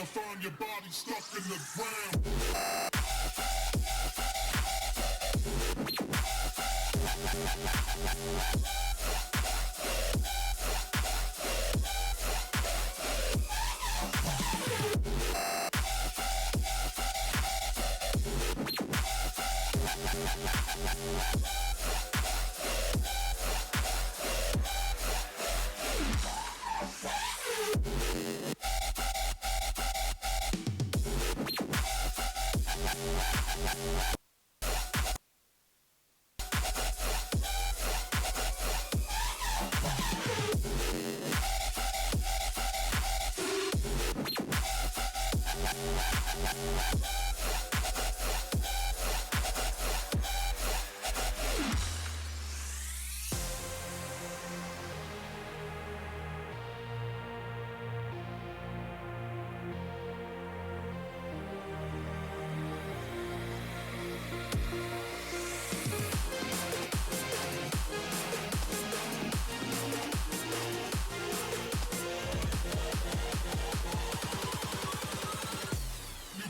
gonna find your body stuck in the ground.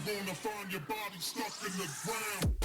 Gonna find your body stuck in the ground.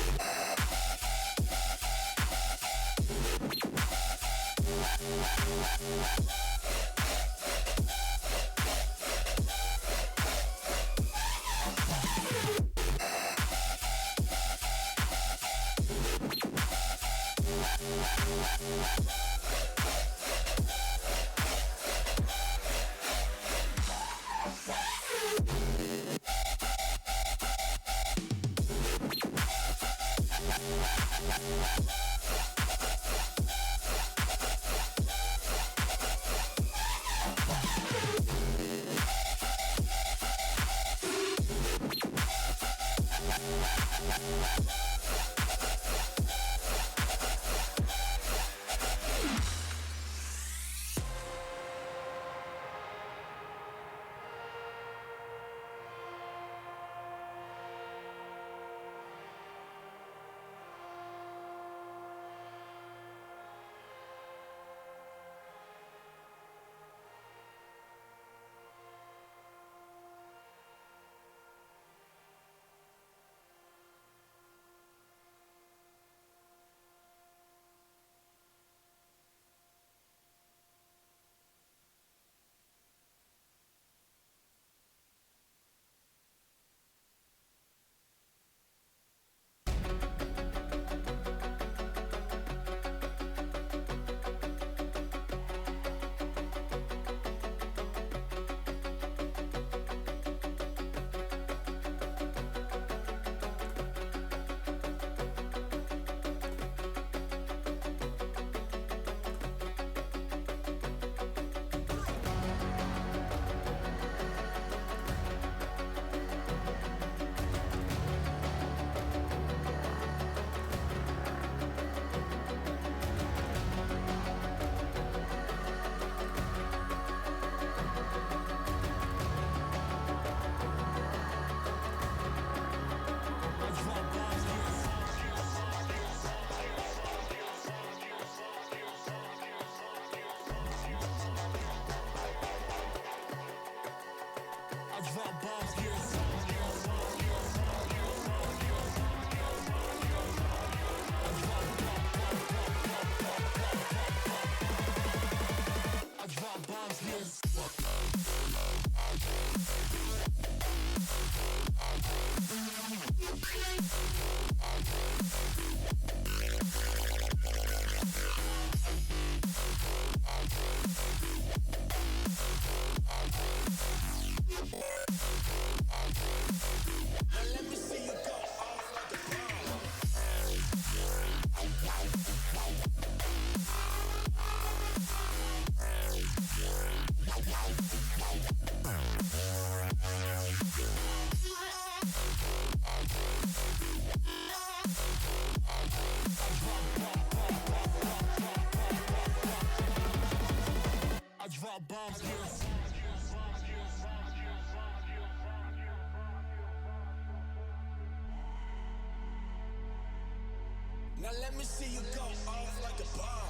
Now let me see you go off like a bomb.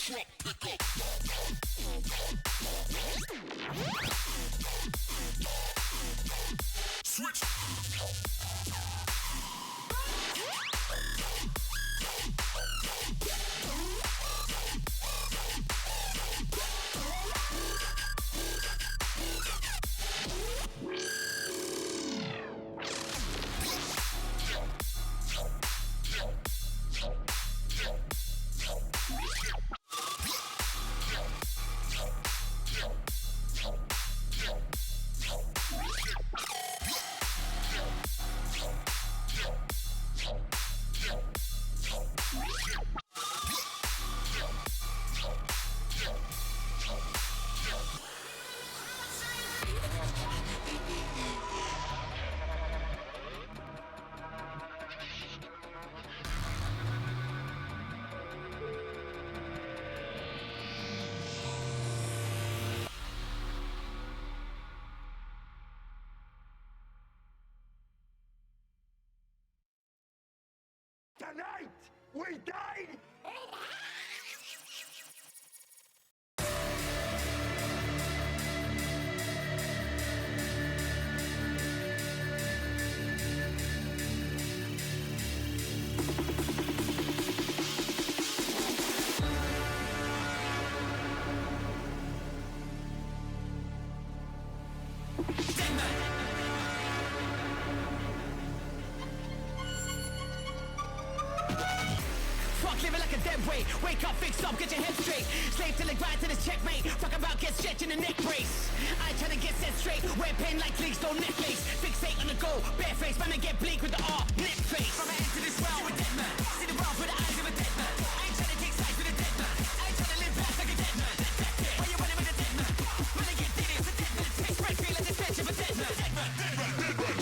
truck pickup. Switch. Tonight, we dine! Fuck living like a dead weight. Wake up, fix up, get your head straight. Slave till the grind till it's checkmate. Fuck about get stretched in the neck brace. I ain't tryna get set straight. Wear pain like leaks, don't neck lace. Fixate on the goal, bare face. Man, I get bleak with the R, neck face. From my end to this world, with dead man. See the world with the eyes of a dead man. I ain't tryna take sides with a dead man. I ain't tryna live fast like a dead man. Why you running with a dead man? When I get dead, it's a dead man. Take spread, feel like the stench of a dead man. Dead man, dead man, dead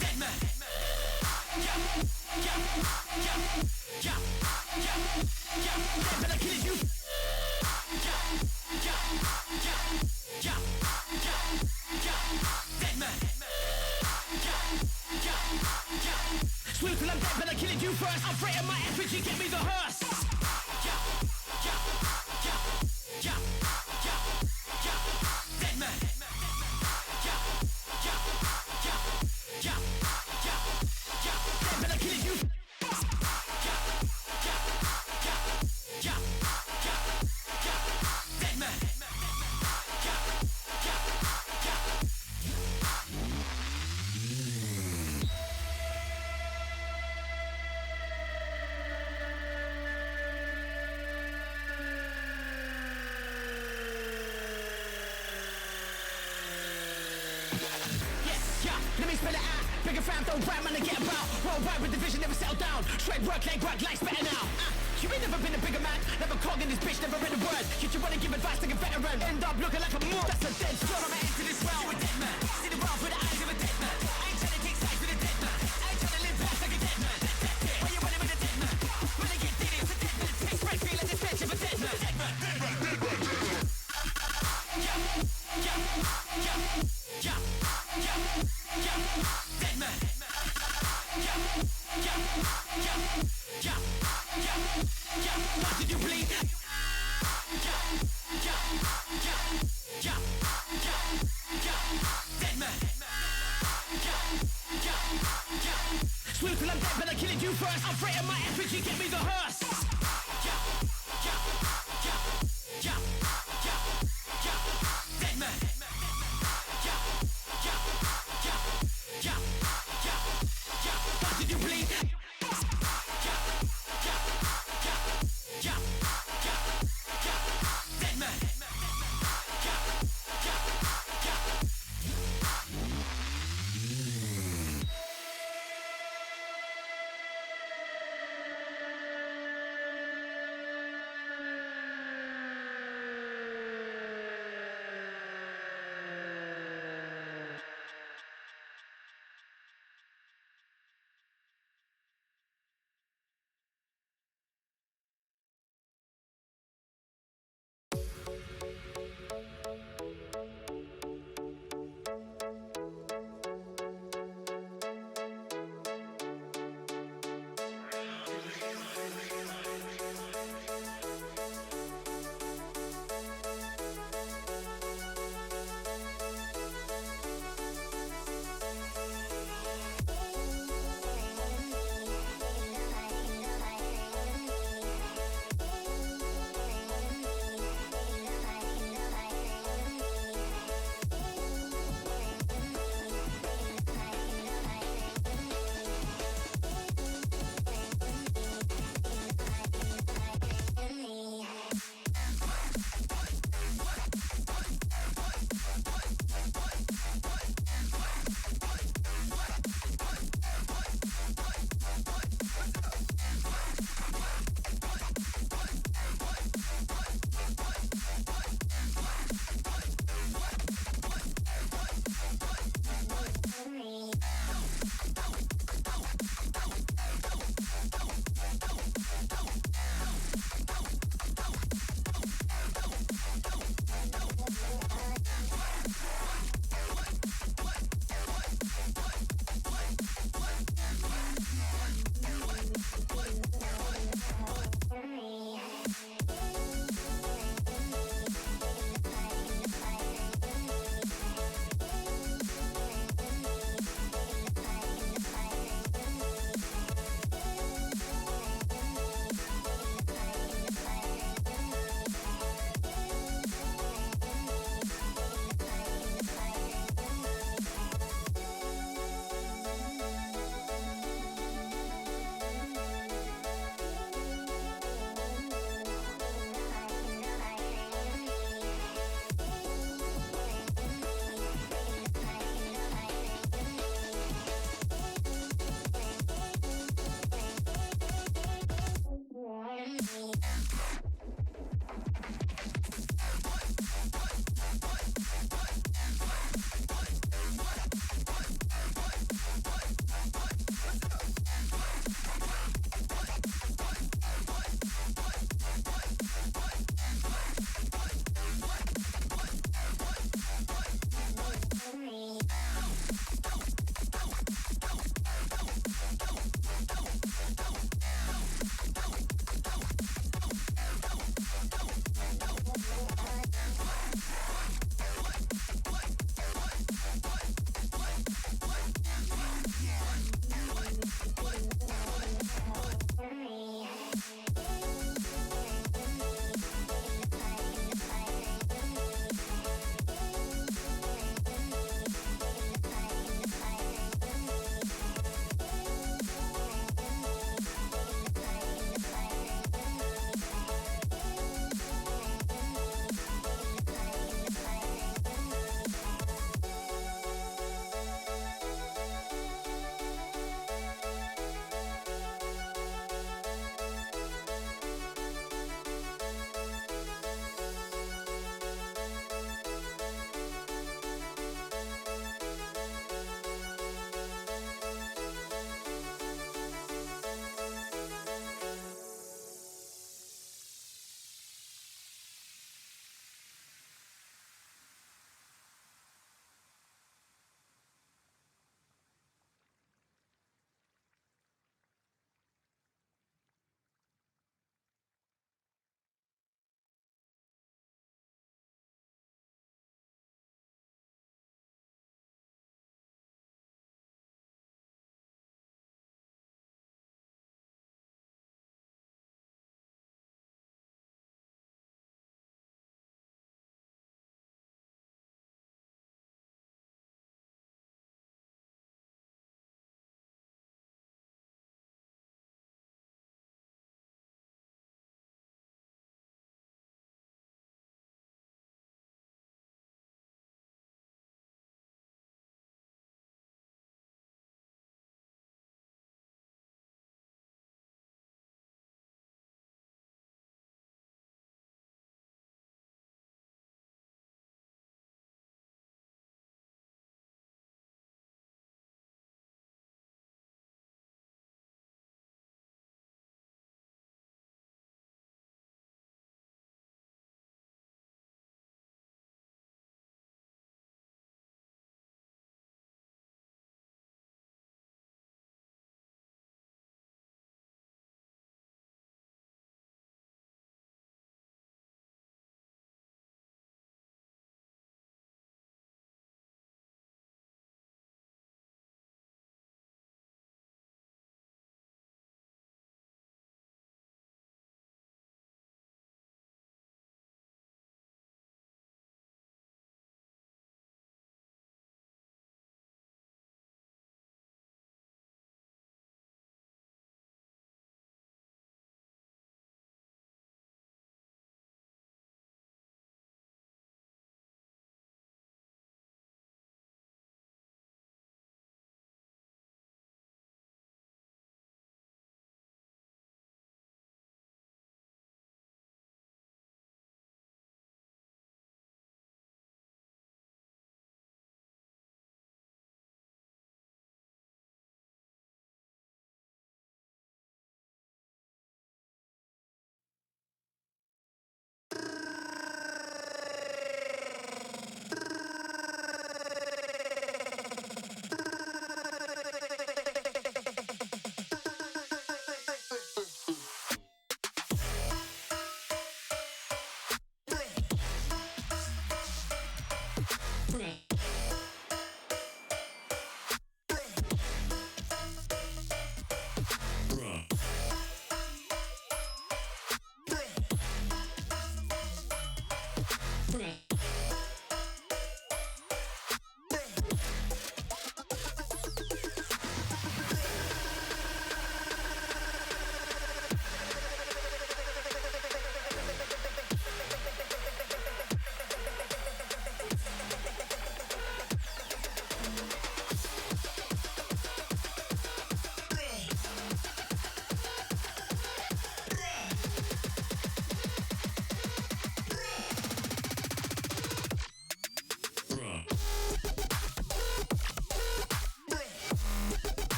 man, dead man. Yeah, yeah, yeah, dead man. Yeah, yeah, yeah, yeah, yeah, yeah, dead man, I killing you. Yeah, yeah, yeah, yeah, yeah, yeah, dead man. Yeah, yeah, yeah. Sweet till I'm dead, but I'm killing you first. I'm freighting my effigy, get me the hearse. Yeah, yeah, yeah, yeah, yeah, yeah, dead man. Yeah, yeah, yeah, yeah, yeah, yeah, dead man, I'm killing you. Yeah, yeah, yeah, yeah, yeah, yeah, dead man. Yeah, yeah, yeah. Yes, yeah, let me spell it out. Bigger fam, don't rap, man, I get about. Worldwide with the vision, never settle down. Straight work, life's better now. You ain't never been a bigger man. Never cog in this bitch, never read a word. Yet you wanna give advice like a veteran. End up looking like a mook. That's a dead storm. I'm into this world with dead man. See the world with the eyes of a dead man. I ain't tryna take sides with a dead man. I ain't tryna live fast like a dead man. Why you running with a dead man? When I get dead, it's a dead man. Take spread, feel like the stench of a dead man. Dead man, dead man, dead man, dead man. Yeah, yeah, yeah, yeah, yeah, yeah, dead man. Yeah, yeah, yeah, yeah, yeah, yeah. What did you bleed? Yeah, yeah, yeah, yeah, yeah, yeah, dead man. Yeah, yeah, yeah. Sweet till I'm dead, but I'm killing you first. I'm freighting my effigy, get me the hearse. Yeah, yeah, yeah, yeah, yeah, yeah, dead man. Yeah, yeah, yeah, yeah, yeah, yeah. What did you bleed? Yeah, yeah, yeah, yeah, yeah, yeah, dead man. Yeah, yeah, yeah.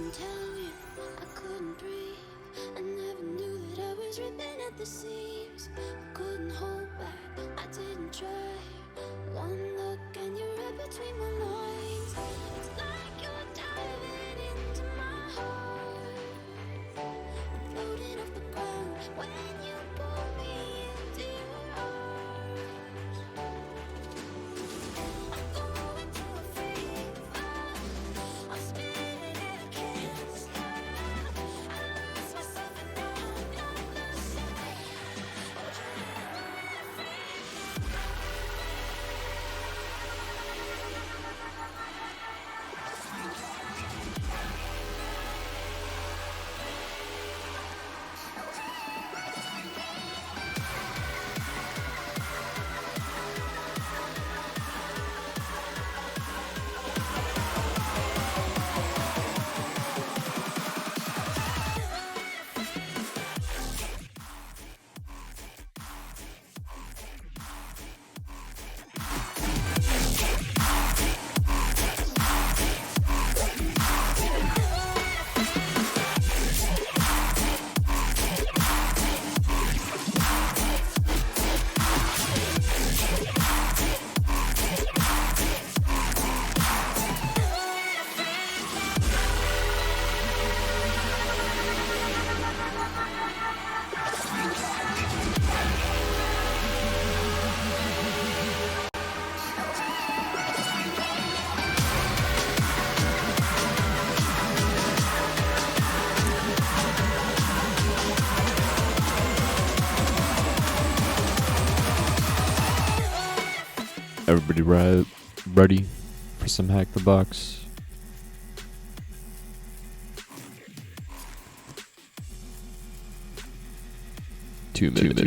couldn't tell you, I couldn't breathe. I never knew that I was ripping at the seams. I couldn't hold back, I didn't try. One look and you're right between my lines. It's like you're diving into my heart, floating off the ground when you pull me into your arms. I'm going through a fever, I'm spinning and I can't stop. I lost myself and now I'm not the same. Everybody ready for some Hack the Box? Two minutes.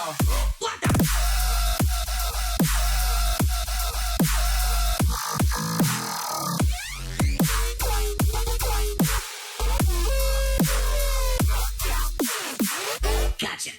What the? Gotcha.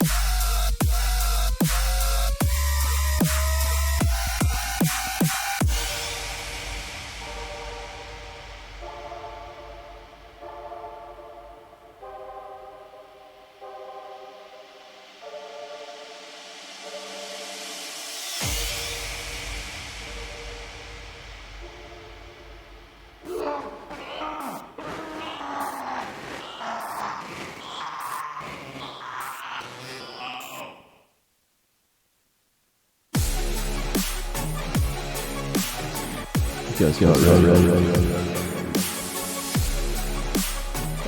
Yes, right. I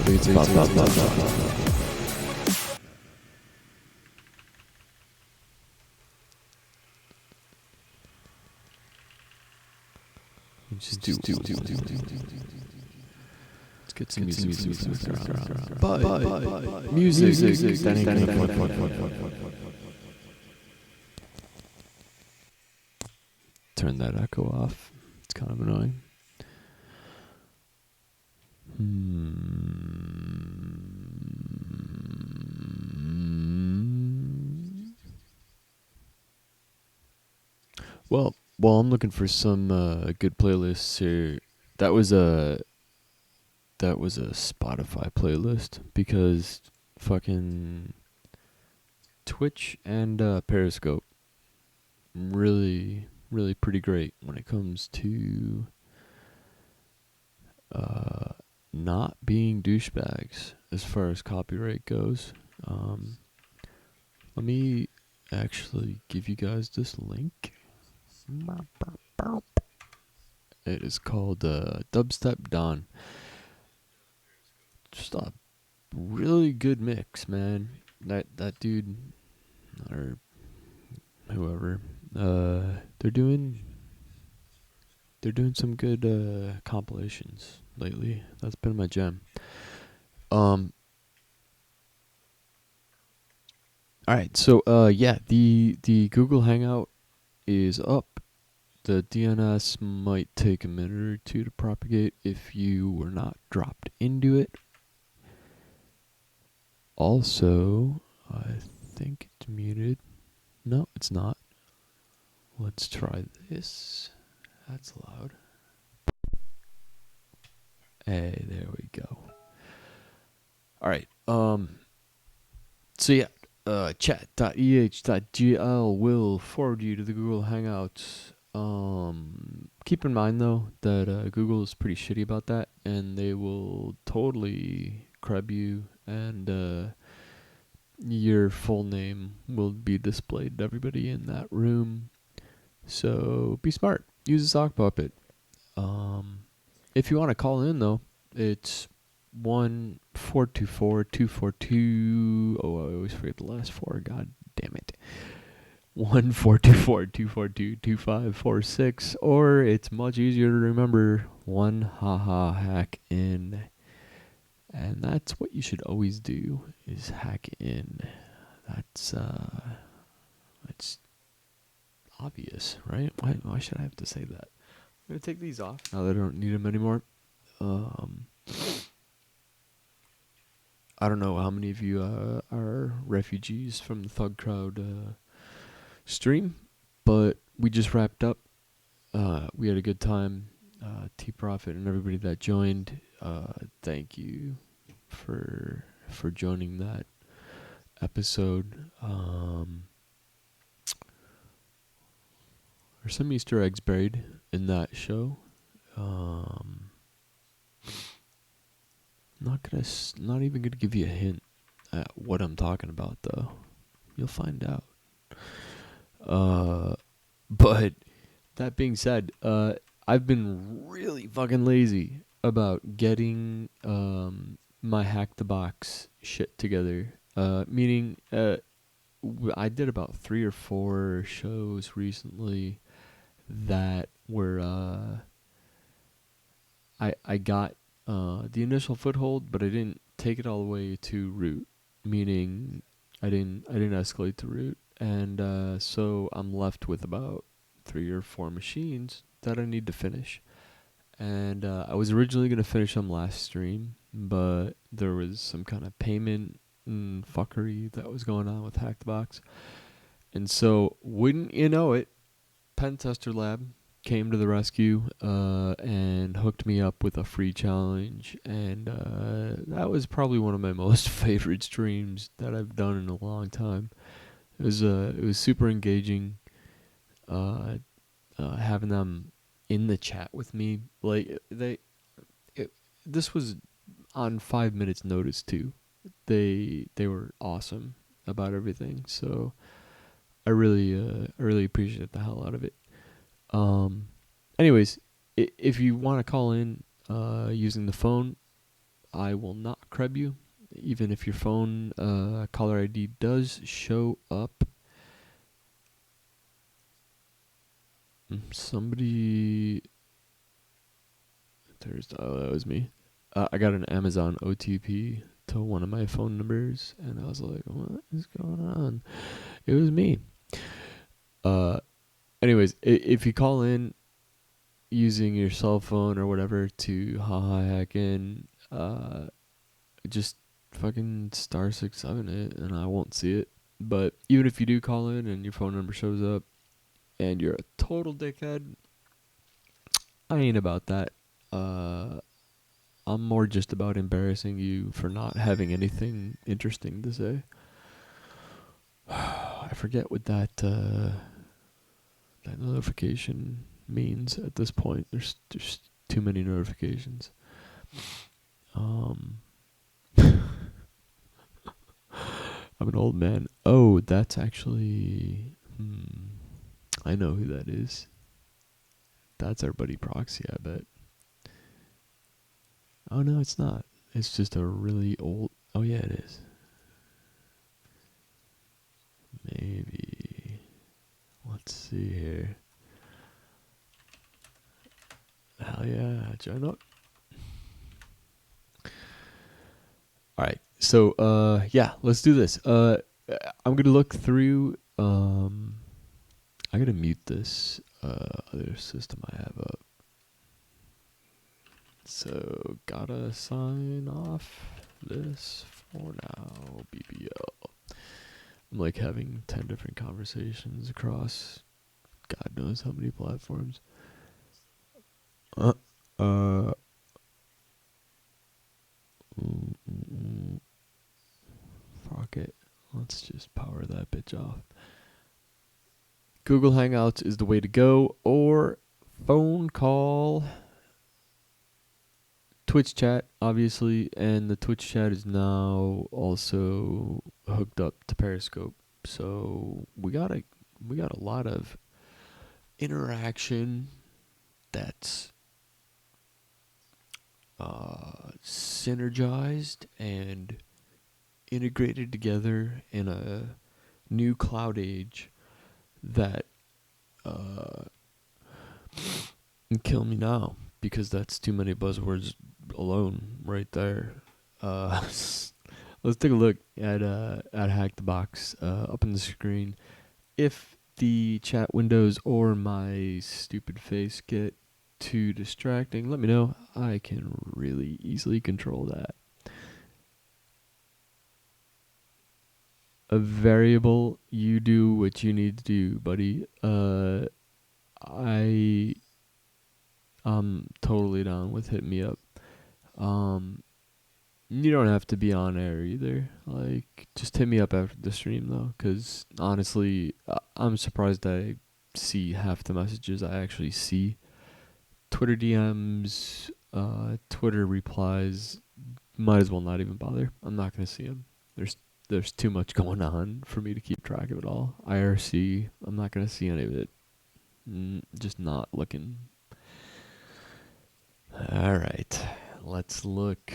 think it's pop. Just do. Let's get some music around. But music. That ain't gonna turn that echo off. It's kind of annoying. Well, while I'm looking for some good playlists here, that was a Spotify playlist because fucking Twitch and Periscope really pretty great when it comes to not being douchebags as far as copyright goes. Let me actually give you guys this link. It is called Dubstep Don. Just a really good mix, man. That dude or whoever, they're doing some good compilations lately. That's been my jam. Alright, so yeah, the Google Hangout is up. The DNS might take a minute or two to propagate if you were not dropped into it. Also, I think it's muted. No, it's not. Let's try this. That's loud. Hey, there we go. Alright, so yeah, chat.eh.gl will forward you to the Google Hangouts. Keep in mind though that Google is pretty shitty about that, and they will totally crab you, and your full name will be displayed to everybody in that room. So be smart. Use a sock puppet. If you want to call in though, it's 1-424-242. Oh, I always forget the last four. God damn it. 1-424-242-2546, or it's much easier to remember, 1-HaHa-Hack in. And that's what you should always do, is hack in. That's obvious, right? Why should I have to say that? I'm gonna take these off now that I don't need them anymore. I don't know how many of you are refugees from the Thug Crowd stream, but we just wrapped up. We had a good time. T-Profit and everybody that joined, thank you for joining that episode. There's some Easter eggs buried in that show. Not even gonna give you a hint at what I'm talking about though. You'll find out. But that being said, I've been really fucking lazy about getting my Hack the Box shit together. Meaning, I did about 3 or 4 shows recently that were I got the initial foothold, but I didn't take it all the way to root. Meaning, I didn't escalate to root, And so I'm left with about 3 or 4 machines that I need to finish. And I was originally going to finish them last stream, but there was some kind of payment fuckery that was going on with Hack the Box. And so, wouldn't you know it, Pen Tester Lab came to the rescue and hooked me up with a free challenge. And that was probably one of my most favorite streams that I've done in a long time. It was super engaging having them in the chat with me. Like this was on 5 minutes notice too. They were awesome about everything. So I really appreciate the hell out of it. Anyways, if you want to call in using the phone, I will not creb you, even if your phone caller ID does show up. Somebody, that was me. I got an Amazon OTP to one of my phone numbers, and I was like, what is going on? It was me. Anyways, if you call in using your cell phone or whatever to hack in, just fucking *671 it, and I won't see it. But even if you do call in and your phone number shows up, and you're a total dickhead, I ain't about that. I'm more just about embarrassing you for not having anything interesting to say. I forget what that notification means at this point. There's too many notifications. I'm an old man. Oh, that's actually... I know who that is. That's our buddy Proxy, I bet. Oh, no, it's not. It's just a really old... Oh, yeah, it is. Maybe... Let's see here. Hell yeah, join up. Alright, so, yeah, let's do this. I'm gonna look through... I gotta mute this other system I have up. So, gotta sign off this for now, BBL. I'm like having 10 different conversations across God knows how many platforms. Fuck it. Let's just power that bitch off. Google Hangouts is the way to go, or phone call. Twitch chat, obviously, and the Twitch chat is now also hooked up to Periscope. So we got a lot of interaction that's synergized and integrated together in a new cloud age that kill me now, because that's too many buzzwords alone right there. Let's take a look at Hack the Box up on the screen. If the chat windows or my stupid face get too distracting, let me know. I can really easily control that. A variable, you do what you need to do, buddy. I'm totally down with hit me up. You don't have to be on air either. Like, just hit me up after the stream though, because honestly, I'm surprised I see half the messages I actually see. Twitter DMs, Twitter replies, might as well not even bother. I'm not gonna see them. There's too much going on for me to keep track of it all. IRC, I'm not gonna see any of it. Just not looking. Alright, let's look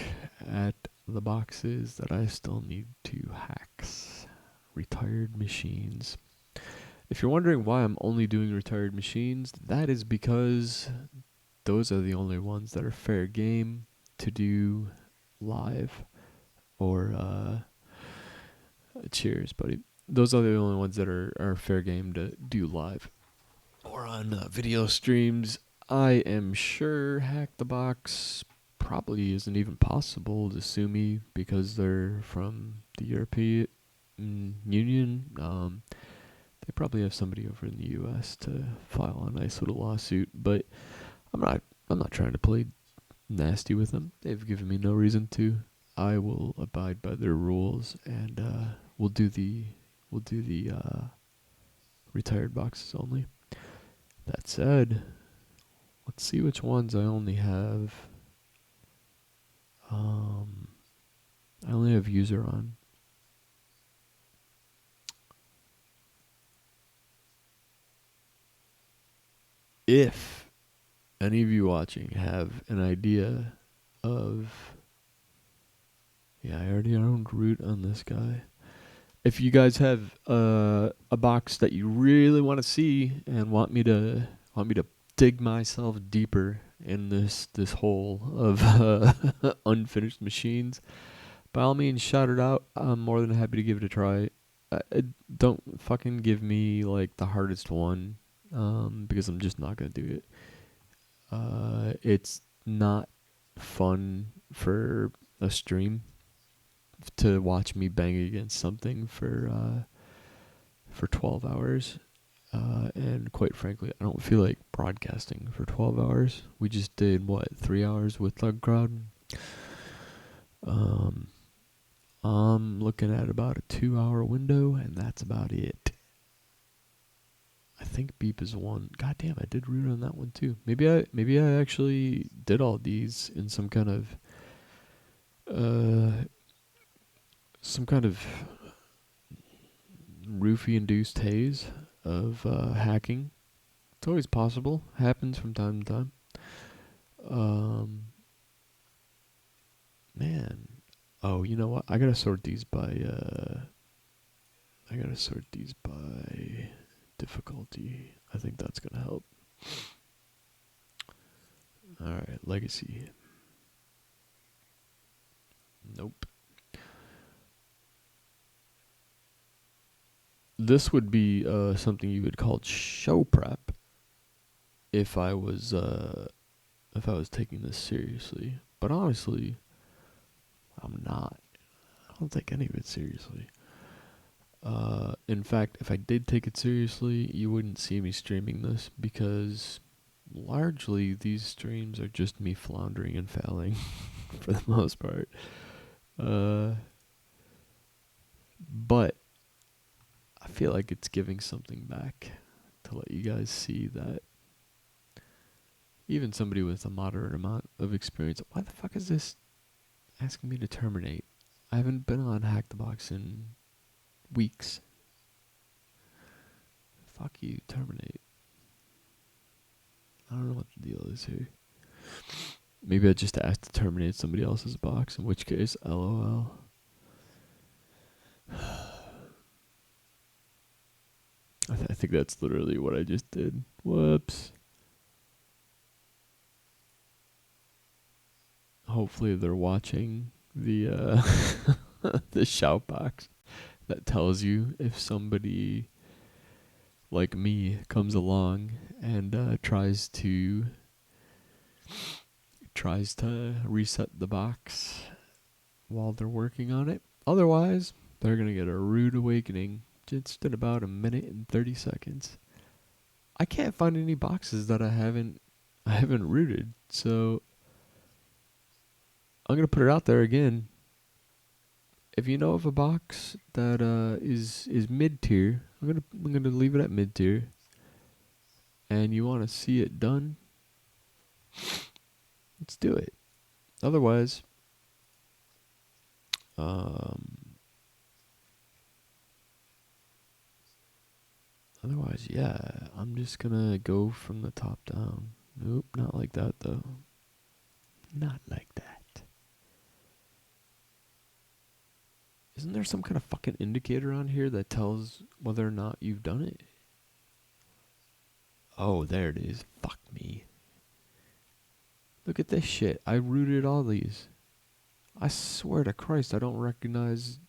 at the boxes that I still need to hack. Retired machines. If you're wondering why I'm only doing retired machines, that is because those are the only ones that are fair game to do live. Or, cheers, buddy. those are the only ones that are fair game to do live or on video streams. I am sure Hack the Box probably isn't even possible to sue me because they're from the European Union. They probably have somebody over in the U.S. to file a nice little lawsuit, but I'm not trying to play nasty with them. They've given me no reason to. I will abide by their rules, and we'll do the retired boxes only. That said, let's see which ones I only have. I only have user on. If any of you watching have an idea of, yeah, I already owned root on this guy. If you guys have a box that you really want to see and want me to dig myself deeper in this hole of unfinished machines, by all means, shout it out. I'm more than happy to give it a try. Don't fucking give me like the hardest one, because I'm just not gonna do it. It's not fun for a stream to watch me bang against something for 12 hours. And quite frankly, I don't feel like broadcasting for 12 hours. We just did, 3 hours with Thug Crowd? I'm looking at about a 2-hour window, and that's about it. I think Beep is one. God damn, I did root on that one too. Maybe I actually did all these in some kind of roofie-induced haze of hacking. It's always possible. Happens from time to time. Man. Oh, you know what? I gotta sort these by difficulty. I think that's gonna help. Alright, legacy. Nope. This would be something you would call show prep if I was taking this seriously. But honestly, I'm not. I don't take any of it seriously. In fact, if I did take it seriously, you wouldn't see me streaming this because largely these streams are just me floundering and failing for the most part. But I feel like it's giving something back to let you guys see that even somebody with a moderate amount of experience, why the fuck is this asking me to terminate? I haven't been on Hack the Box in weeks. Fuck you, terminate. I don't know what the deal is here. Maybe I just asked to terminate somebody else's box, in which case, LOL. I think that's literally what I just did. Whoops. Hopefully they're watching the the shout box that tells you if somebody like me comes along and tries to reset the box while they're working on it. Otherwise, they're gonna get a rude awakening just in about a minute and 30 seconds. I can't find any boxes that I haven't rooted, so I'm gonna put it out there again. If you know of a box that is mid tier, I'm gonna leave it at mid tier, and you want to see it done, let's do it. Otherwise, yeah, I'm just gonna go from the top down. Nope, not like that though. Not like that. Isn't there some kind of fucking indicator on here that tells whether or not you've done it? Oh, there it is. Fuck me. Look at this shit. I rooted all these. I swear to Christ, I don't recognize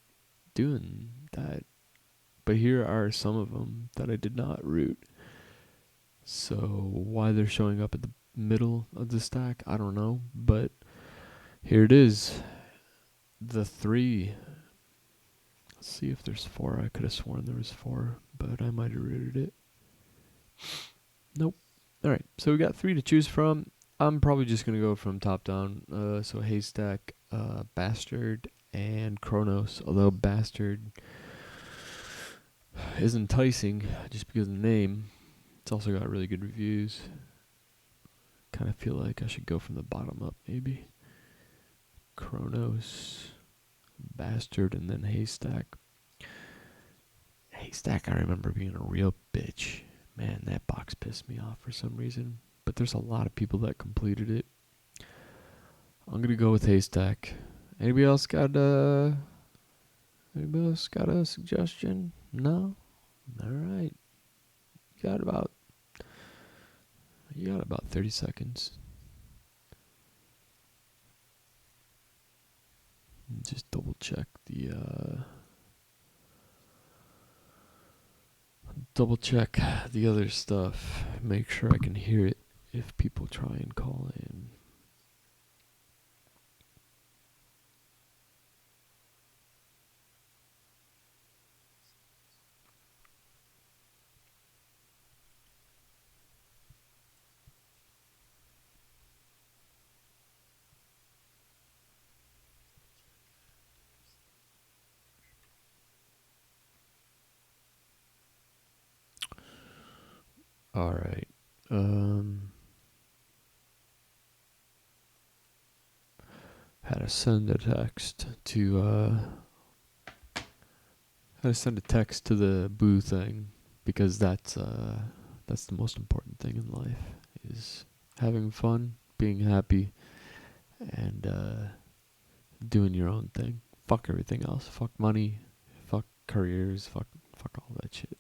doing that. But here are some of them that I did not root. So why they're showing up at the middle of the stack, I don't know. But here it is. The 3. Let's see if there's 4. I could have sworn there was 4, but I might have rooted it. Nope. Alright, so we got 3 to choose from. I'm probably just going to go from top down. So Haystack, Bastard, and Kronos. Although Bastard is enticing just because of the name. It's also got really good reviews. Kind of feel like I should go from the bottom up, maybe. Kronos, Bastard, and then Haystack. Haystack, I remember being a real bitch. Man, that box pissed me off for some reason. But there's a lot of people that completed it. I'm gonna go with Haystack. Anybody else got a suggestion? No? Alright. You got about 30 seconds. Just double check the other stuff. Make sure I can hear it if people try and call in. All right. Had to send a text to the boo thing because that's the most important thing in life is having fun, being happy, and doing your own thing. Fuck everything else. Fuck money. Fuck careers. Fuck all that shit.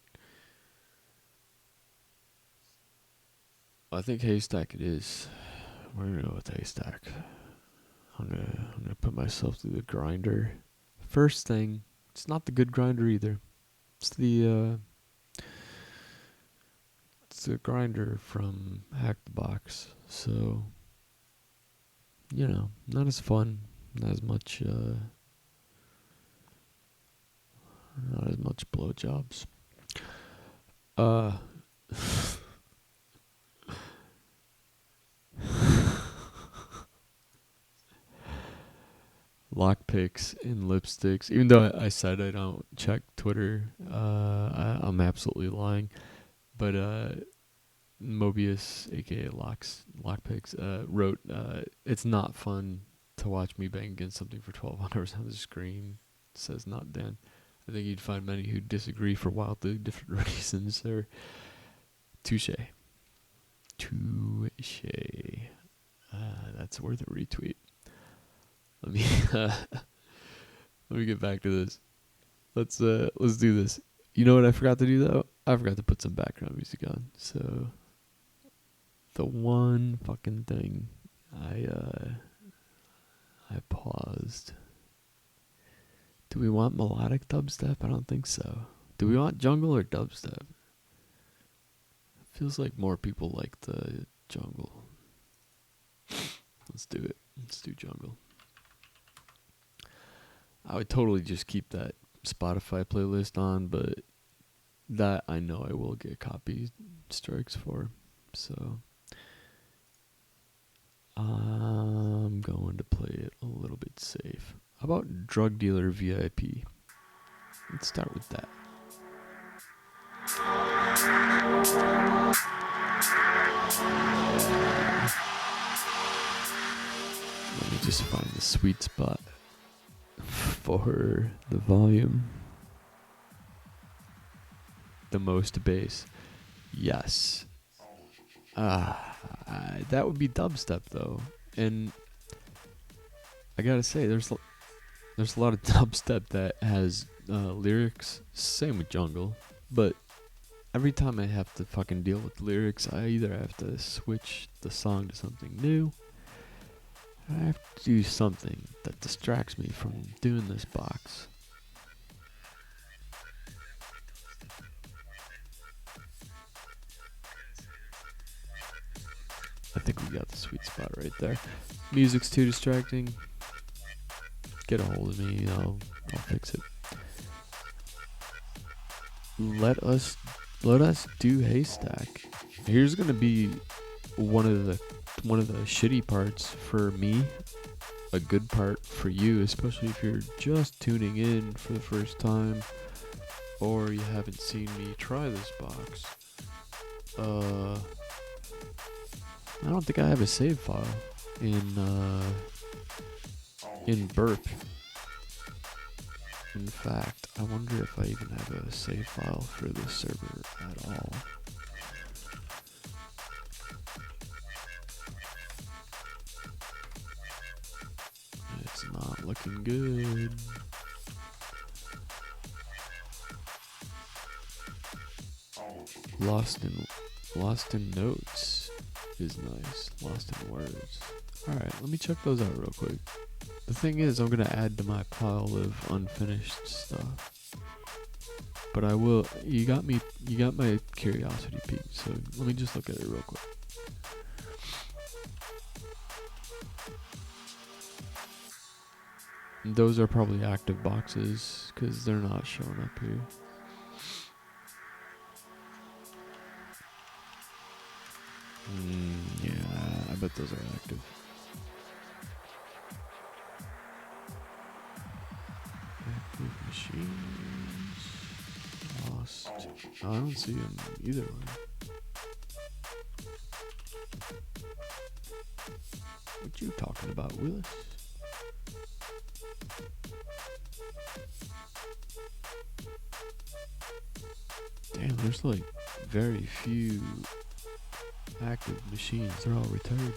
I think Haystack it is. We're gonna go with Haystack. I'm gonna put myself through the grinder. First thing, it's not the good grinder either. It's the grinder from Hack the Box. So not as fun, not as much blowjobs. Lockpicks and lipsticks. Even though I said I don't check Twitter, I'm absolutely lying. But Mobius, aka Lockpicks, wrote, "It's not fun to watch me bang against something for 12 hours on the screen." Says not Dan. I think you'd find many who disagree for wildly different reasons. There, touche. That's worth a retweet. Let me get back to this. Let's do this. You know what I forgot to do though? I forgot to put some background music on. So the one fucking thing I paused. Do we want melodic dubstep? I don't think so. Do we want jungle or dubstep? Feels like more people like the jungle. Let's do it. Let's do jungle. I would totally just keep that Spotify playlist on, but that I know I will get copy strikes for. So I'm going to play it a little bit safe. How about Drug Dealer VIP? Let's start with that. Let me just find the sweet spot for the volume. The most bass. Yes. That would be dubstep though. And I gotta say, there's a lot of dubstep that has lyrics. Same with jungle. But every time I have to fucking deal with lyrics, I either have to switch the song to something new, or I have to do something that distracts me from doing this box. think we got the sweet spot right there. Music's too distracting. Get a hold of me, I'll fix it. Let us do Haystack. Here's gonna be one of the shitty parts for me, a good part for you, especially if you're just tuning in for the first time or you haven't seen me try this box. I don't think I have a save file in Burp. In fact, I wonder if I even have a save file for this server at all. It's not looking good. Lost in notes is nice. Lost in words. Alright, let me check those out real quick. The thing is, I'm gonna add to my pile of unfinished stuff. But I will. You got my curiosity piqued. So let me just look at it real quick. Those are probably active boxes because they're not showing up here. Yeah, I bet those are active. Active machines. Lost. I don't see them either one. What you talking about, Willis? Damn, there's like very few active machines. They're all retired.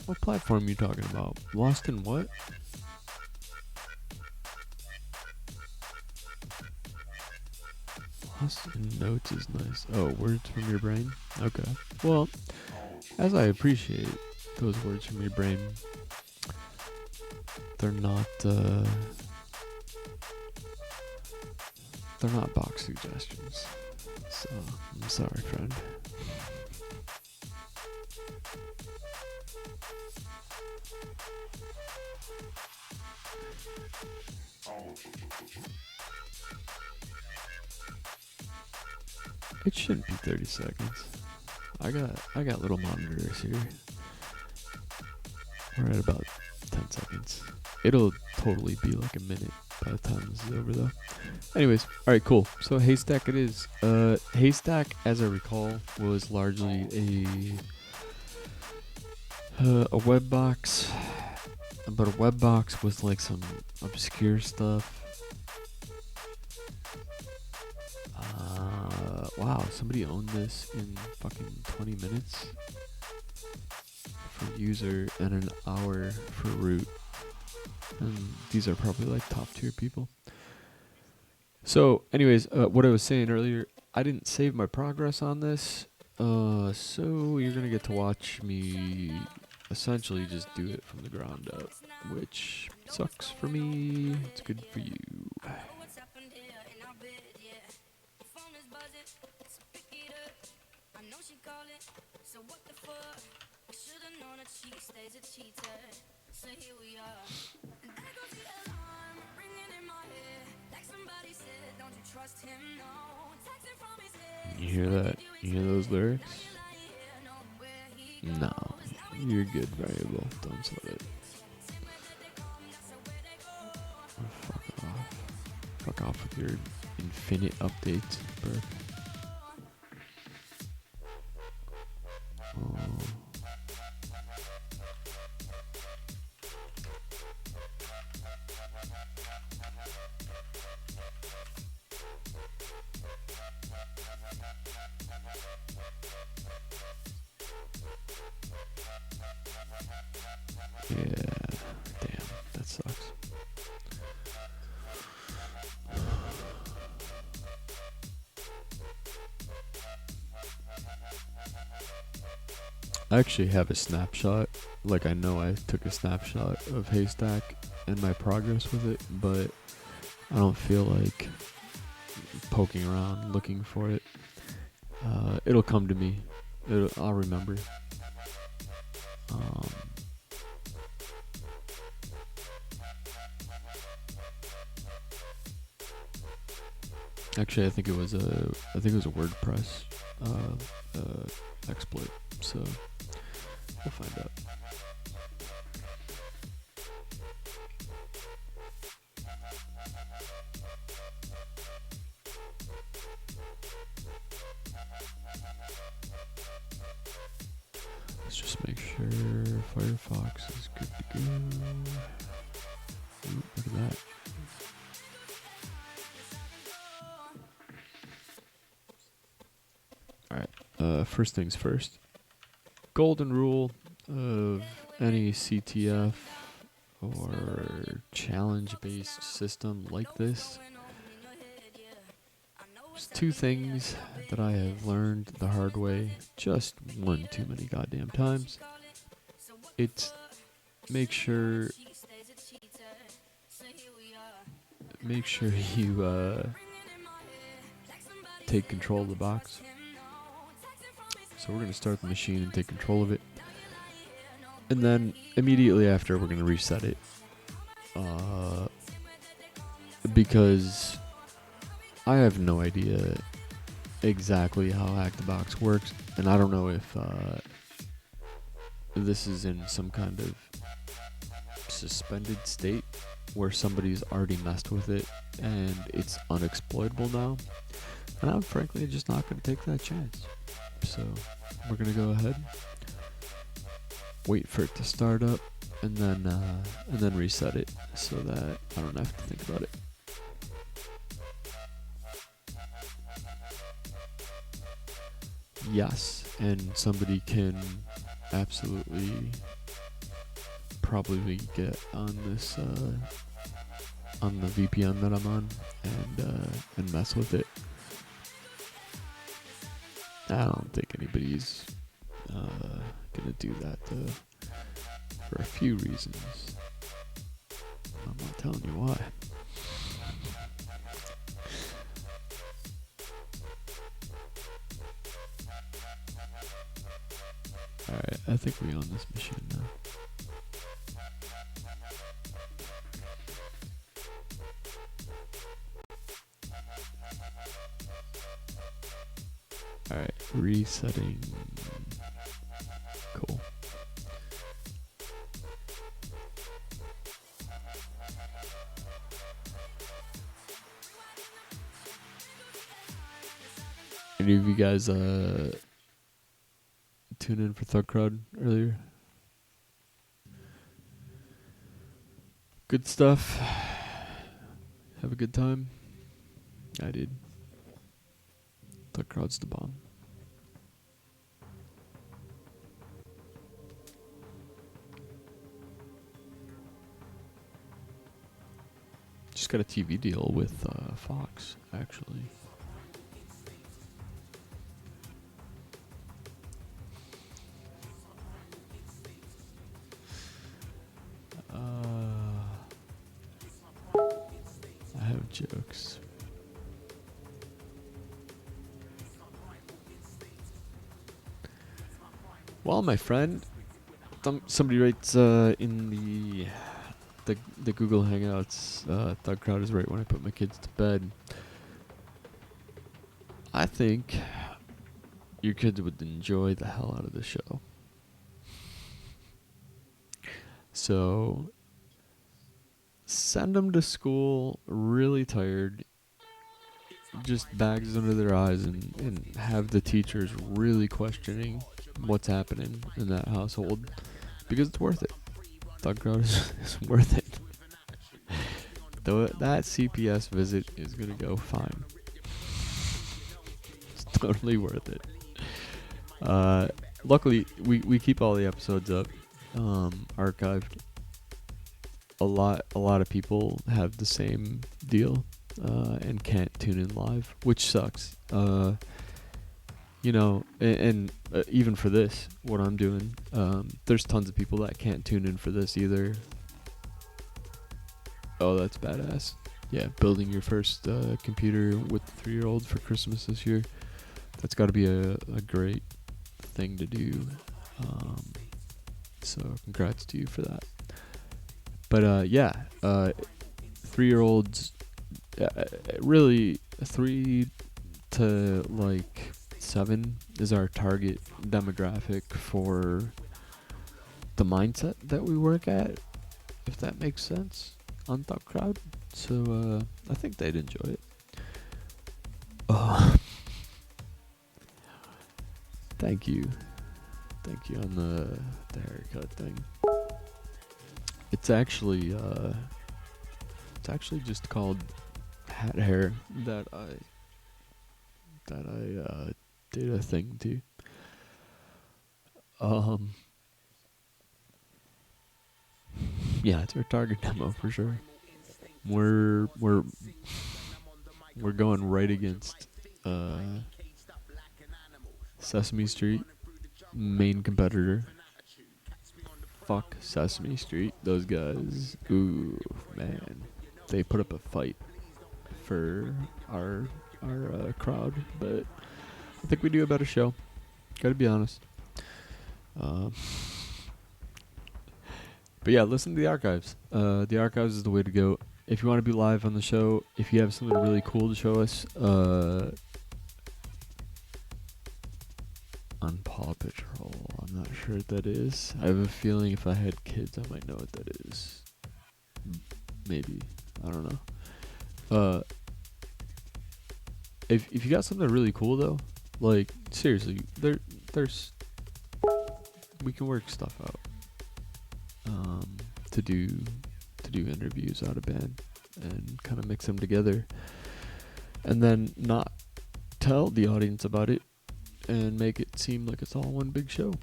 What platform are you talking about? Lost in what? Lost in notes is nice. Oh, words from your brain? Okay. Well, as I appreciate those words from your brain, they're not box suggestions. So, I'm sorry, friend. It shouldn't be 30 seconds. I got little monitors here. We're at about 10 seconds. It'll totally be like a minute by the time this is over though. Anyways, alright, cool. So Haystack it is. Haystack, as I recall, was largely a web box. But a web box with like some obscure stuff. Wow, somebody owned this in fucking 20 minutes for user and an hour for root. And these are probably like top tier people. So anyways, what I was saying earlier, I didn't save my progress on this. So you're gonna get to watch me essentially just do it from the ground up, which sucks for me. It's good for you. So here we are. And there goes the alarm, ringing in my head. Like somebody said, don't you trust him? No. Texting from his head. You hear that? You hear those lyrics? No. You're good, variable. Don't sweat it. Oh, fuck off. Fuck off with your infinite updates, bro. Oh. Yeah, damn, that sucks. I actually have a snapshot like I know I took a snapshot of Haystack and my progress with it, but I don't feel like poking around looking for it. It'll come to me. I'll remember. Actually, I think it was a WordPress exploit. So we'll find out. Let's just make sure Firefox is good to go. Ooh, look at that. Alright, first things first. Golden rule of any CTF or challenge-based system like this. There's two things that I have learned the hard way just one too many goddamn times. It's make sure you take control of the box. So we're going to start the machine and take control of it. And then immediately after we're going to reset it. Because I have no idea exactly how ActiBox works, and I don't know if this is in some kind of suspended state where somebody's already messed with it and it's unexploitable now. And I'm frankly just not going to take that chance. So we're going to go ahead, wait for it to start up, and then reset it so that I don't have to think about it. Yes, and somebody can absolutely probably get on this on the VPN that I'm on and mess with it. I don't think anybody's gonna do that for a few reasons. I'm not telling you why. Alright, I think we own this machine now. Alright, resetting. Cool. Any of you guys tune in for Thug Crowd earlier? Good stuff. Have a good time. I did. Thug Crowd's the bomb. Just got a TV deal with Fox, actually. I have jokes. Well, my friend, somebody writes in the Google Hangouts, Thug Crowd is right when I put my kids to bed. I think your kids would enjoy the hell out of the show. So send them to school really tired, just bags under their eyes, and have the teachers really questioning what's happening in that household, because it's worth it. Thug Crowd is worth it. Though that CPS visit is gonna go fine. It's totally worth it. Luckily, we keep all the episodes up, archived. A lot of people have the same deal and can't tune in live, which sucks. you know, and even for this, what I'm doing, there's tons of people that can't tune in for this either. Oh, that's badass. Yeah, building your first computer with the 3-year-old for Christmas this year. That's got to be a great thing to do. So congrats to you for that. But yeah, 3-year-olds, really 3 to like 7 is our target demographic for the mindset that we work at, if that makes sense, on Thought Crowd. So I think they'd enjoy it. Oh, thank you on the haircut thing. It's actually just called hat hair that I did a thing to. Yeah, it's our target demo for sure. We're going right against Sesame Street, main competitor. Fuck Sesame Street. Those guys, ooh man, they put up a fight for our crowd, but I think we do a better show. Gotta be honest. But yeah, listen to the archives. The archives is the way to go. If you want to be live on the show, if you have something really cool to show us, on Paw Patrol, I'm not sure what that is. I have a feeling if I had kids, I might know what that is. Maybe. I don't know. If you got something really cool though, like seriously, there's we can work stuff out. To do interviews out of band and kind of mix them together, and then not tell the audience about it and make it seem like it's all one big show.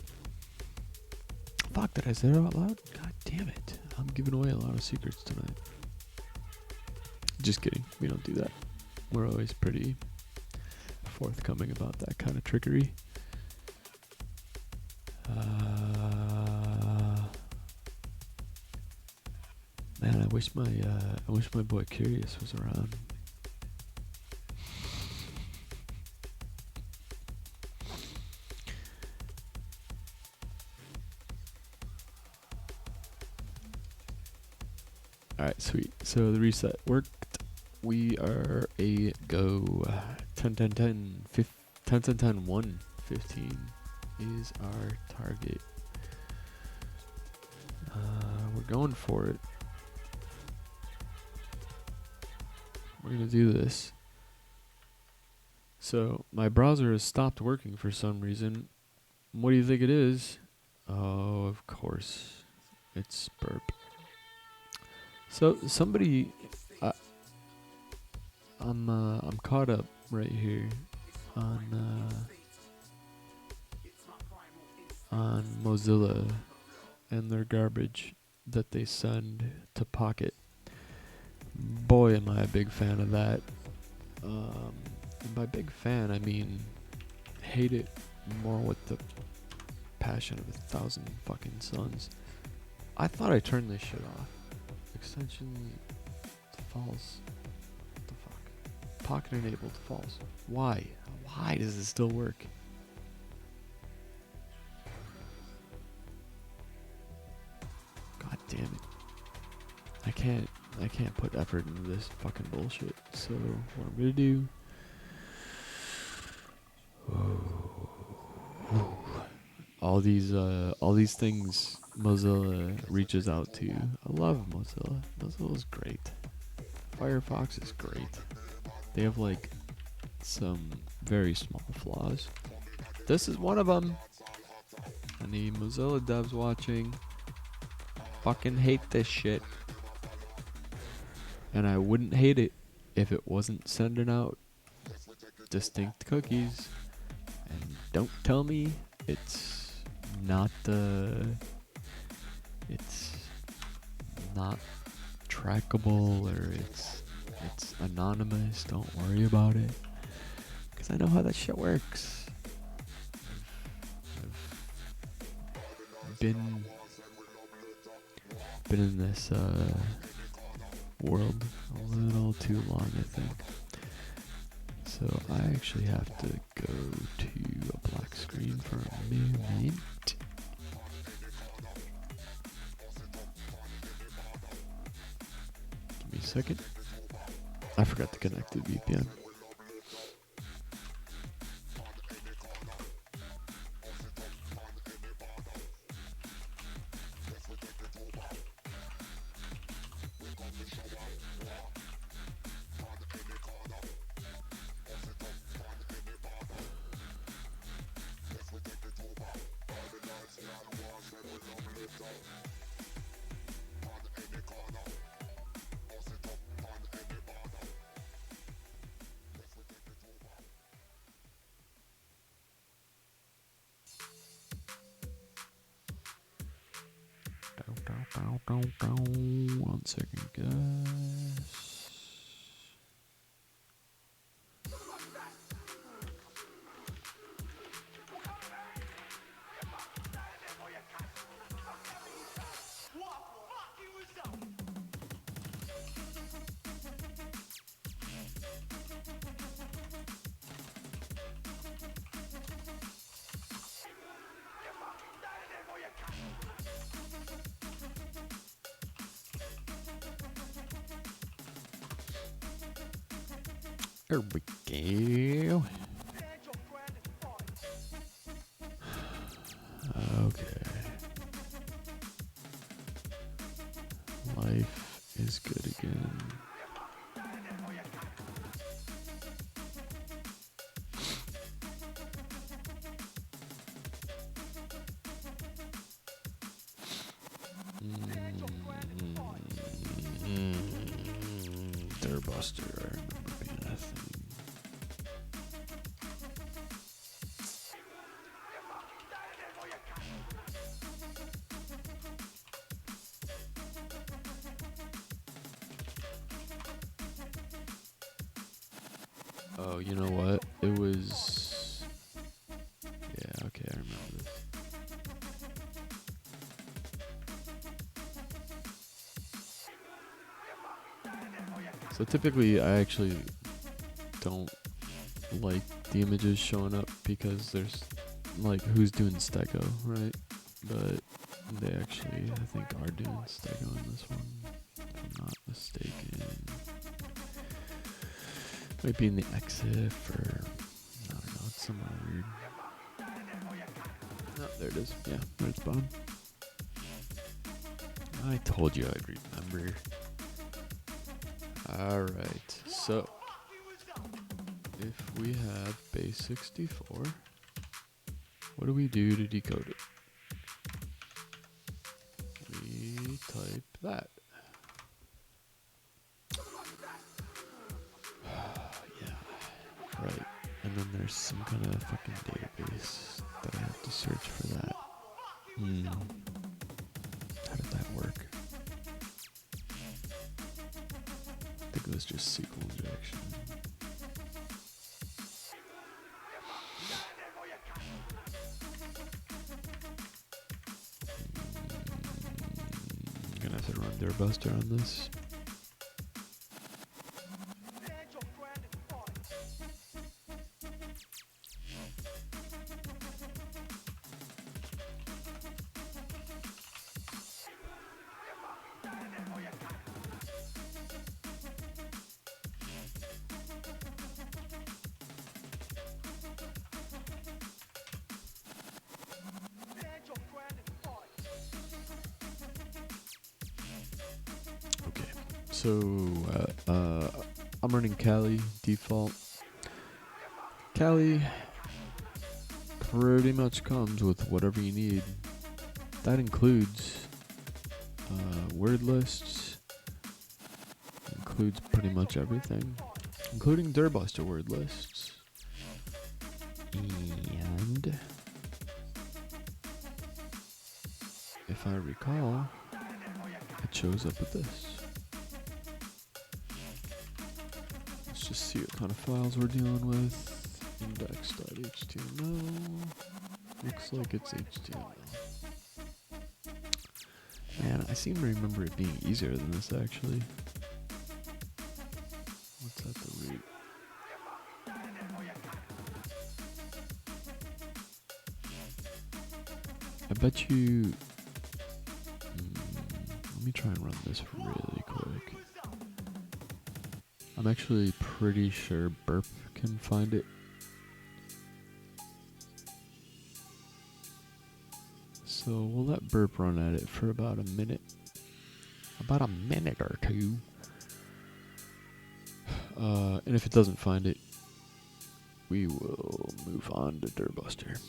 Fuck, did I say that out loud? God damn it. I'm giving away a lot of secrets tonight. Just kidding. We don't do that. We're always pretty forthcoming about that kind of trickery. Man, I wish my boy Curious was around. Alright, sweet. So the reset worked. We are a go. 10, 10, 10, 10, 10, 10, 1, 15 is our target. We're going for it. We're going to do this. So my browser has stopped working for some reason. What do you think it is? Oh, of course. It's burp. So somebody, I'm caught up right here on Mozilla and their garbage that they send to Pocket. Boy, am I a big fan of that. And by big fan, I mean hate it more with the passion of 1,000 fucking suns. I thought I turned this shit off. Extension false. What the fuck? Pocket enabled false. Why? Why does it still work? God damn it. I can't put effort into this fucking bullshit. So what I'm gonna do, all these things Mozilla reaches out to. I love Mozilla. Mozilla's great. Firefox is great. They have like some very small flaws. This is one of them. Any Mozilla devs watching, fucking hate this shit. And I wouldn't hate it if it wasn't sending out distinct cookies. And don't tell me it's not trackable or it's anonymous. Don't worry about it, because I know how that shit works. been in this world a little too long, I think. So I actually have to go to a black screen for a moment. Give me a second. I forgot to connect to VPN. One second, guys. There we go. Okay. Life is good again. Buster, I remember being a thing. Oh, you know what? It was... Yeah, okay, I remember this. So typically, I actually don't like the images showing up because there's like who's doing stego, right? But they actually, I think, are doing stego in this one, if I'm not mistaken. Might be in the EXIF or I don't know, it's somewhere weird. Oh, there it is. Yeah, right at the bottom. I told you I'd remember. Alright, so if we have base 64, what do we do to decode it? We type that. Yeah, right. And then there's some kind of fucking database that I have to search for that. How did that work? I think it was just SQL injection. I'm gonna have to run their buster on this. So, I'm running Kali default. Kali pretty much comes with whatever you need. That includes word lists, includes pretty much everything, including Durbuster word lists. And if I recall, it shows up with this. Let's just see what kind of files we're dealing with. Index.html. Looks like it's HTML. Man, I seem to remember it being easier than this, actually. What's that the root? I bet you... let me try and run this really quick. I'm actually pretty sure Burp can find it. So we'll let Burp run at it for about a minute. About a minute or two. And if it doesn't find it, we will move on to Dirtbuster.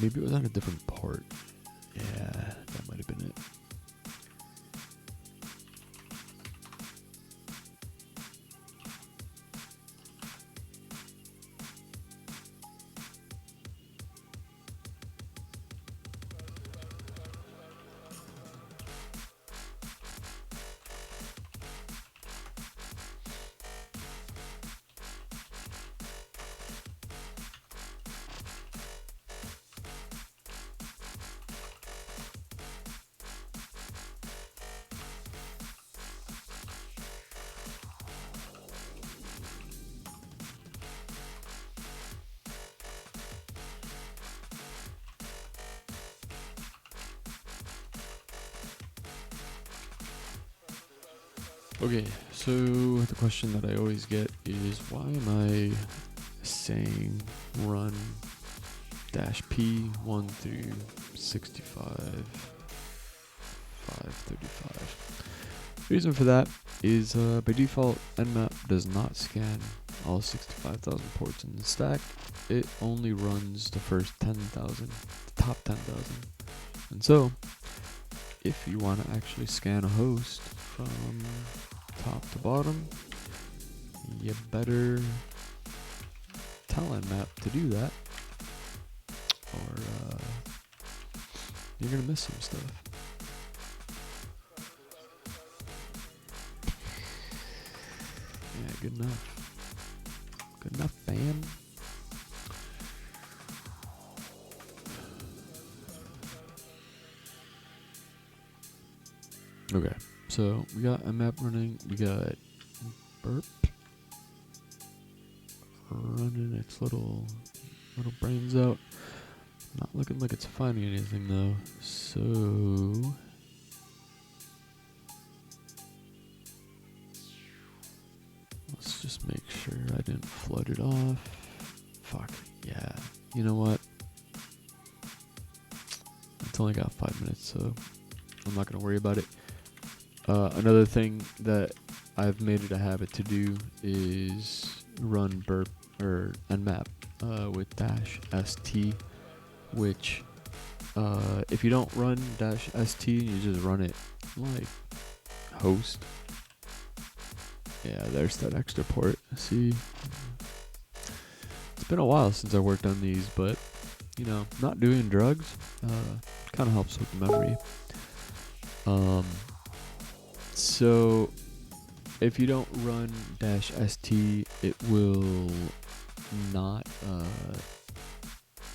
Maybe it was on a different port. Yeah, that might have been it. Okay, so the question that I always get is, why am I saying run -p 1 through 65, 535? The reason for that is by default, Nmap does not scan all 65,000 ports in the stack. It only runs the first 10,000, the top 10,000. And so, if you want to actually scan a host from top to bottom, you better tell Nmap to do that, or you're gonna miss some stuff. Yeah, good enough. Good enough, fam. Okay, so we got Nmap running, we got Burp running its little brains out. Not looking like it's finding anything though, so let's just make sure I didn't flood it off. Fuck, yeah, you know what? It's only got 5 minutes, so I'm not gonna worry about it. Another thing that I've made it a habit to do is run Burp or Nmap with -st, which if you don't run -st, you just run it like host. Yeah, there's that extra port. See, it's been a while since I worked on these, but you know, not doing drugs kind of helps with the memory. So if you don't run -st, it will not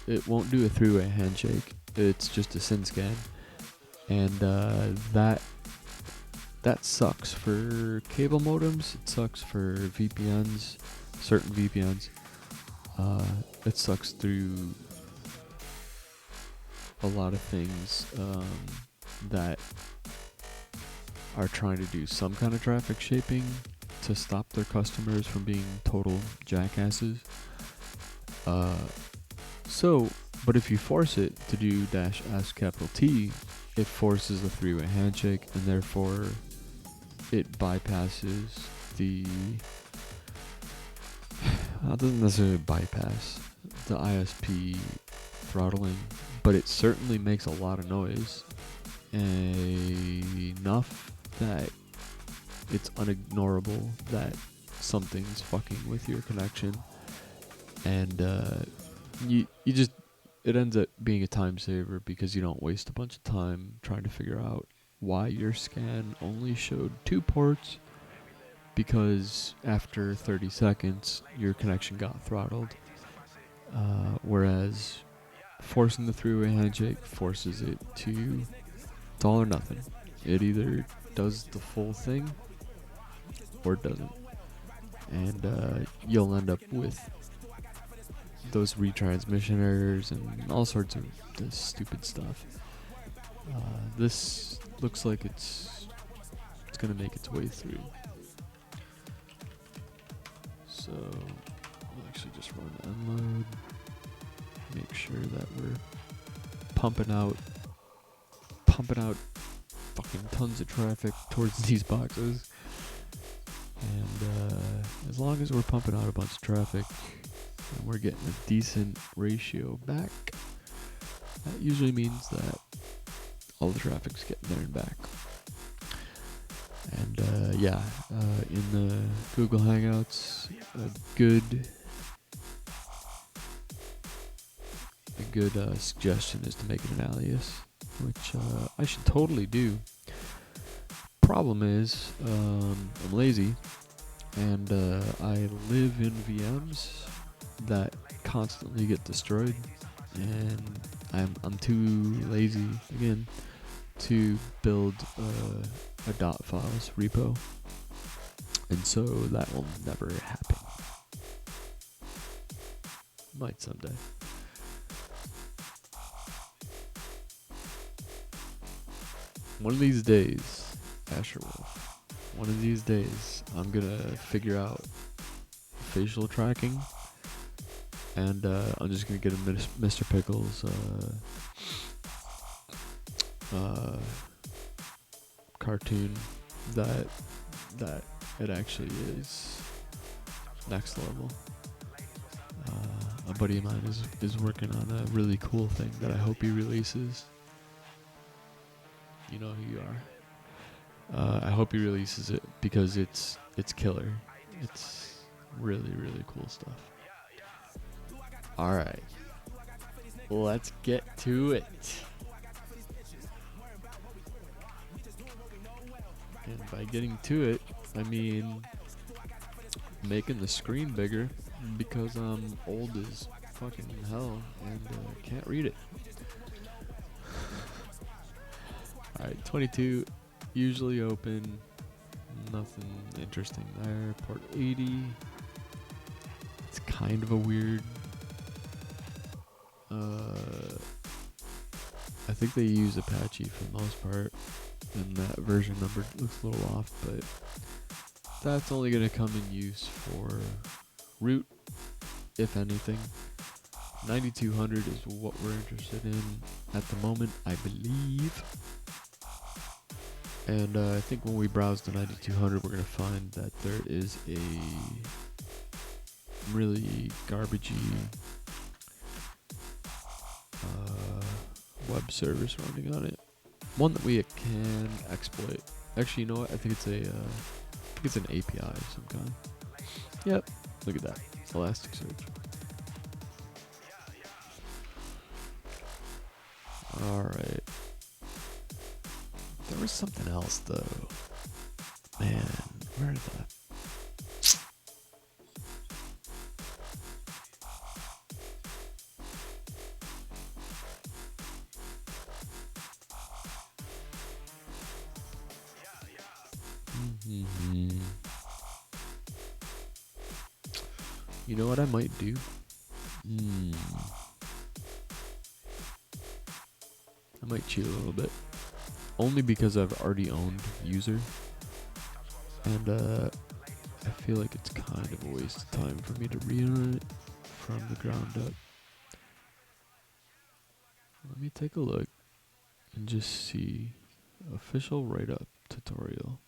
it won't do a three-way handshake. It's just a syn scan, and that sucks for cable modems. It sucks for VPNs, certain VPNs. It sucks through a lot of things that are trying to do some kind of traffic shaping to stop their customers from being total jackasses. But if you force it to do -S it forces a three-way handshake, and therefore it bypasses the it doesn't necessarily bypass the ISP throttling, but it certainly makes a lot of noise, enough that it's unignorable that something's fucking with your connection, and it ends up being a time saver because you don't waste a bunch of time trying to figure out why your scan only showed 2 ports, because after 30 seconds your connection got throttled, whereas forcing the three-way handshake forces it to it's all or nothing. It either does the full thing or it doesn't. And you'll end up with those retransmission errors and all sorts of this stupid stuff. This looks like it's gonna make its way through. So we'll actually just run unload. Make sure that we're pumping out fucking tons of traffic towards these boxes. And as long as we're pumping out a bunch of traffic and we're getting a decent ratio back, that usually means that all the traffic's getting there and back. And in the Google Hangouts, a good suggestion is to make it an alias, which I should totally do. Problem is, I'm lazy, and I live in VMs that constantly get destroyed, and I'm too lazy again to build a .files repo, and so that will never happen. Might someday. One of these days, Asher Wolf, one of these days, I'm gonna figure out facial tracking, and I'm just gonna get a Mr. Pickles cartoon that it actually is next level. A buddy of mine is working on a really cool thing that I hope he releases. You know who you are. I hope he releases it because it's killer. It's really, really cool stuff. Alright. Let's get to it. And by getting to it, I mean making the screen bigger because I'm old as fucking hell and can't read it. Alright, 22, usually open, nothing interesting there. Port 80, it's kind of a weird, I think they use Apache for the most part, and that version number looks a little off, but that's only going to come in use for root, if anything. 9200 is what we're interested in at the moment, I believe. And I think when we browse the 9200, we're going to find that there is a really garbagey web service running on it. One that we can exploit. Actually, you know what? I think it's an API of some kind. Yep. Look at that. Elasticsearch. Alright. There was something else though. Man, where is that? You know what I might do? I might cheat a little bit. Only because I've already owned user. And I feel like it's kind of a waste of time for me to re-own it from the ground up. Let me take a look and just see official write-up tutorial.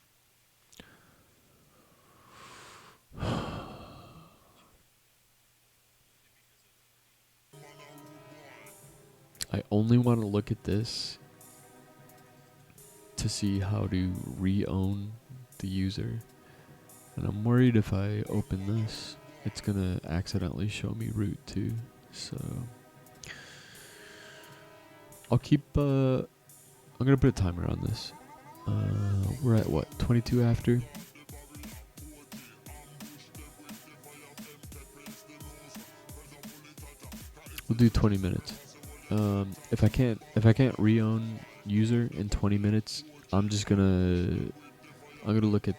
I only want to look at this to see how to re-own the user, and I'm worried if I open this it's gonna accidentally show me root too, so I'll keep I'm gonna put a timer on this. We're at what, 22 after? We'll do 20 minutes. If I can't re-own user in 20 minutes, I'm gonna look at